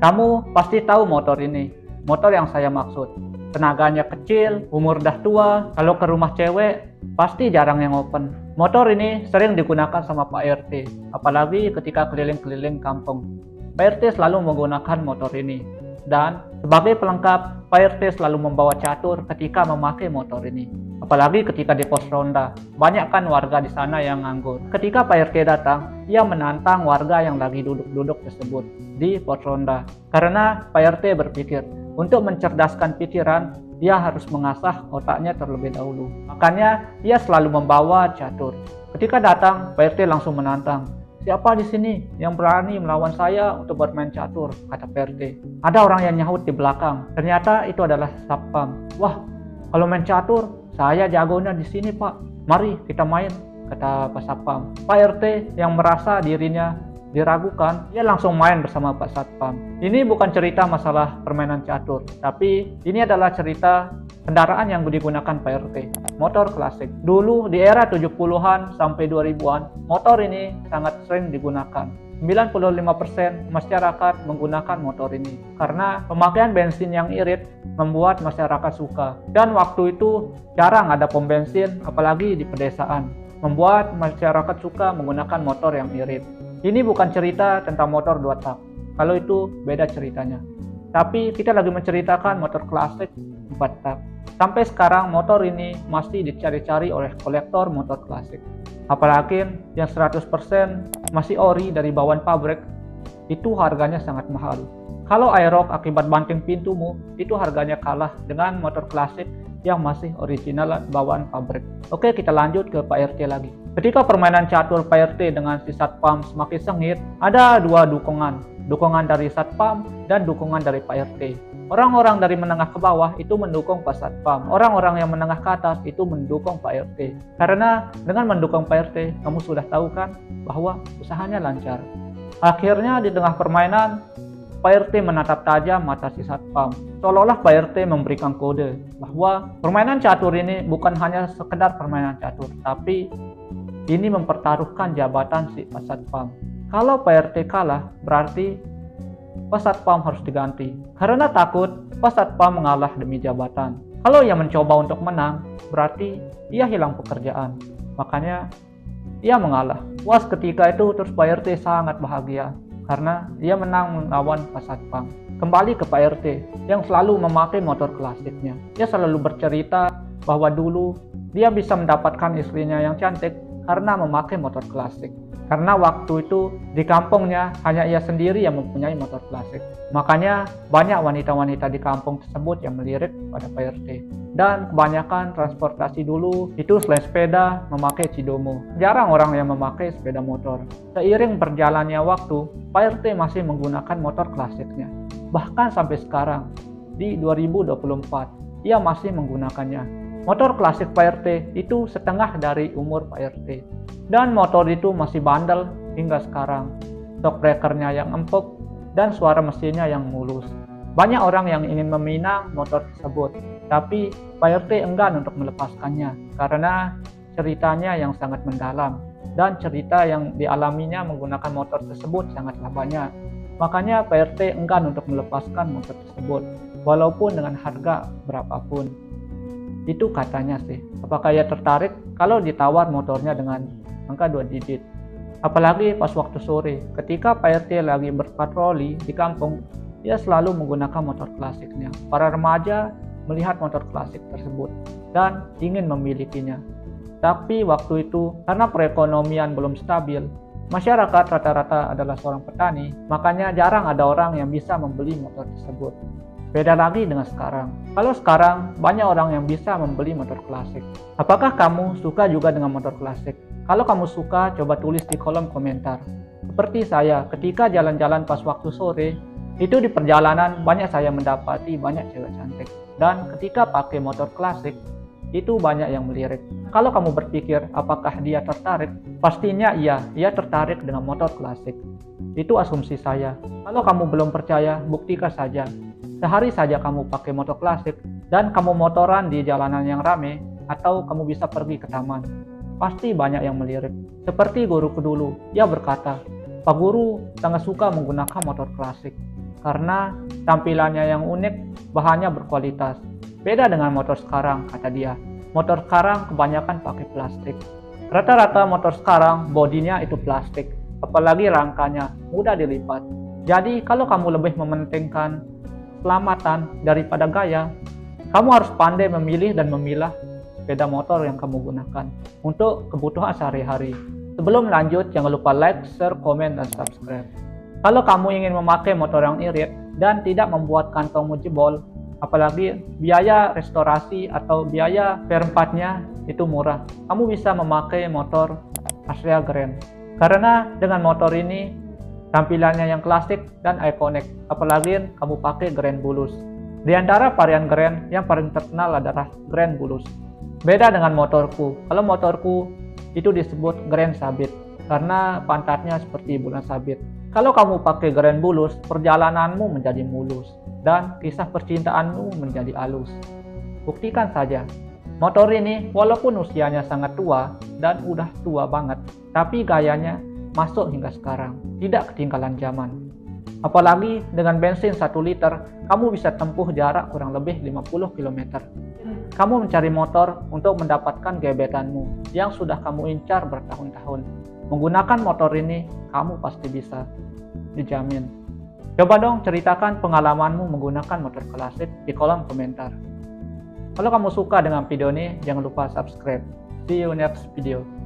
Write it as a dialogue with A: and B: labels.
A: Kamu pasti tahu motor ini, motor yang saya maksud. Tenaganya kecil, umur dah tua, kalau ke rumah cewek, pasti jarang yang open. Motor ini sering digunakan sama Pak RT, apalagi ketika keliling-keliling kampung. Pak RT selalu menggunakan motor ini. Dan sebagai pelengkap, Pak RT selalu membawa catur ketika memakai motor ini. Apalagi ketika di pos ronda, banyak kan warga di sana yang nganggur. Ketika Pak RT datang, ia menantang warga yang lagi duduk-duduk tersebut di pos ronda. Karena Pak RT berpikir, untuk mencerdaskan pikiran, ia harus mengasah otaknya terlebih dahulu. Makanya, ia selalu membawa catur. Ketika datang, Pak RT langsung menantang. Siapa di sini yang berani melawan saya untuk bermain catur? Kata Pak RT. Ada orang yang nyahut di belakang. Ternyata itu adalah Satpam. Wah, kalau main catur, saya jagonya di sini Pak. Mari kita main, kata Pak Satpam. Pak RT yang merasa dirinya diragukan, ia langsung main bersama Pak Satpam. Ini bukan cerita masalah permainan catur, tapi ini adalah cerita kendaraan yang digunakan Pak RT, motor klasik. Dulu di era 70-an sampai 2000-an, motor ini sangat sering digunakan. 95% masyarakat menggunakan motor ini karena pemakaian bensin yang irit membuat masyarakat suka. Dan waktu itu jarang ada pom bensin, apalagi di pedesaan, membuat masyarakat suka menggunakan motor yang irit. Ini bukan cerita tentang motor 2 tak. Kalau itu beda ceritanya. Tapi kita lagi menceritakan motor klasik 4 tak. Sampai sekarang motor ini masih dicari-cari oleh kolektor motor klasik. Apalagi yang 100% masih ori dari bawaan pabrik, itu harganya sangat mahal. Kalau airlock akibat banting pintumu, itu harganya kalah dengan motor klasik yang masih original bawaan pabrik. Oke, kita lanjut ke Pak RT lagi. Ketika permainan catur Pak RT dengan si Satpam semakin sengit, ada 2 dukungan. Dukungan dari Satpam dan dukungan dari Pak RT. Orang-orang dari menengah ke bawah itu mendukung Pak Satpam. Orang-orang yang menengah ke atas itu mendukung Pak RT. Karena dengan mendukung Pak RT, kamu sudah tahu kan bahwa usahanya lancar. Akhirnya di tengah permainan, Pak RT menatap tajam mata si Satpam. Seolah-olah Pak RT memberikan kode bahwa permainan catur ini bukan hanya sekedar permainan catur, tapi ini mempertaruhkan jabatan si Pak Satpam. Kalau Pak RT kalah, berarti Pak Satpam harus diganti. Karena takut Pak Satpam mengalah demi jabatan. Kalau ia mencoba untuk menang, berarti ia hilang pekerjaan. Makanya ia mengalah. Puas ketika itu, terus Pak RT sangat bahagia karena ia menang melawan Pak Satpam. Kembali ke Pak RT yang selalu memakai motor klasiknya. Dia selalu bercerita bahwa dulu dia bisa mendapatkan istrinya yang cantik karena memakai motor klasik. Karena waktu itu di kampungnya hanya ia sendiri yang mempunyai motor klasik. Makanya banyak wanita-wanita di kampung tersebut yang melirik pada Pak RT. Dan kebanyakan transportasi dulu itu selain sepeda memakai cidomo. Jarang orang yang memakai sepeda motor. Seiring berjalannya waktu, Pak RT masih menggunakan motor klasiknya. Bahkan sampai sekarang, di 2024, ia masih menggunakannya. Motor klasik Pak RT itu setengah dari umur Pak RT. Dan motor itu masih bandel hingga sekarang. Shock breakernya yang empuk dan suara mesinnya yang mulus. Banyak orang yang ingin meminang motor tersebut, tapi Pak RT enggan untuk melepaskannya karena ceritanya yang sangat mendalam dan cerita yang dialaminya menggunakan motor tersebut sangatlah banyak. Makanya Pak RT enggan untuk melepaskan motor tersebut, walaupun dengan harga berapapun. Itu katanya sih. Apakah ia tertarik kalau ditawar motornya dengan angka 2 digit? Apalagi pas waktu sore, ketika Pak RT lagi berpatroli di kampung, ia selalu menggunakan motor klasiknya. Para remaja melihat motor klasik tersebut dan ingin memilikinya. Tapi waktu itu, karena perekonomian belum stabil, masyarakat rata-rata adalah seorang petani, makanya jarang ada orang yang bisa membeli motor tersebut. Beda lagi dengan sekarang. Kalau sekarang, banyak orang yang bisa membeli motor klasik. Apakah kamu suka juga dengan motor klasik? Kalau kamu suka, coba tulis di kolom komentar. Seperti saya, ketika jalan-jalan pas waktu sore, itu di perjalanan banyak saya mendapati banyak cewek cantik. Dan ketika pakai motor klasik, itu banyak yang melirik. Kalau kamu berpikir apakah dia tertarik, pastinya iya, ia tertarik dengan motor klasik. Itu asumsi saya. Kalau kamu belum percaya, buktikan saja. Sehari saja kamu pakai motor klasik dan kamu motoran di jalanan yang rame, atau kamu bisa pergi ke taman. Pasti banyak yang melirik. Seperti guruku dulu, ia berkata, Pak Guru sangat suka menggunakan motor klasik. karena tampilannya yang unik, bahannya berkualitas. Beda dengan motor sekarang, kata dia. Motor sekarang kebanyakan pakai plastik. Rata-rata motor sekarang bodinya itu plastik, apalagi rangkanya mudah dilipat. Jadi kalau kamu lebih mementingkan keselamatan daripada gaya, kamu harus pandai memilih dan memilah sepeda motor yang kamu gunakan untuk kebutuhan sehari-hari. Sebelum lanjut, jangan lupa like, share, komen, dan subscribe. Kalau kamu ingin memakai motor yang irit dan tidak membuat kantongmu jebol, apalagi biaya restorasi atau biaya spare partnya itu murah, kamu bisa memakai motor Astrea Grand. Karena dengan motor ini tampilannya yang klasik dan ikonik, apalagi kamu pakai Grand Bulus. Di antara varian Grand, yang paling terkenal adalah Grand Bulus. Beda dengan motorku, kalau motorku itu disebut Grand Sabit karena pantatnya seperti bulan sabit. Kalau kamu pakai Grand Bulus, perjalananmu menjadi mulus dan kisah percintaanmu menjadi halus. Buktikan saja. Motor ini walaupun usianya sangat tua dan udah tua banget, tapi gayanya masuk hingga sekarang, tidak ketinggalan zaman. Apalagi dengan bensin 1 liter, kamu bisa tempuh jarak kurang lebih 50 km. Kamu mencari motor untuk mendapatkan gebetanmu yang sudah kamu incar bertahun-tahun. Menggunakan motor ini, kamu pasti bisa. Dijamin. Coba dong ceritakan pengalamanmu menggunakan motor klasik di kolom komentar. Kalau kamu suka dengan video ini, jangan lupa subscribe. See you next video.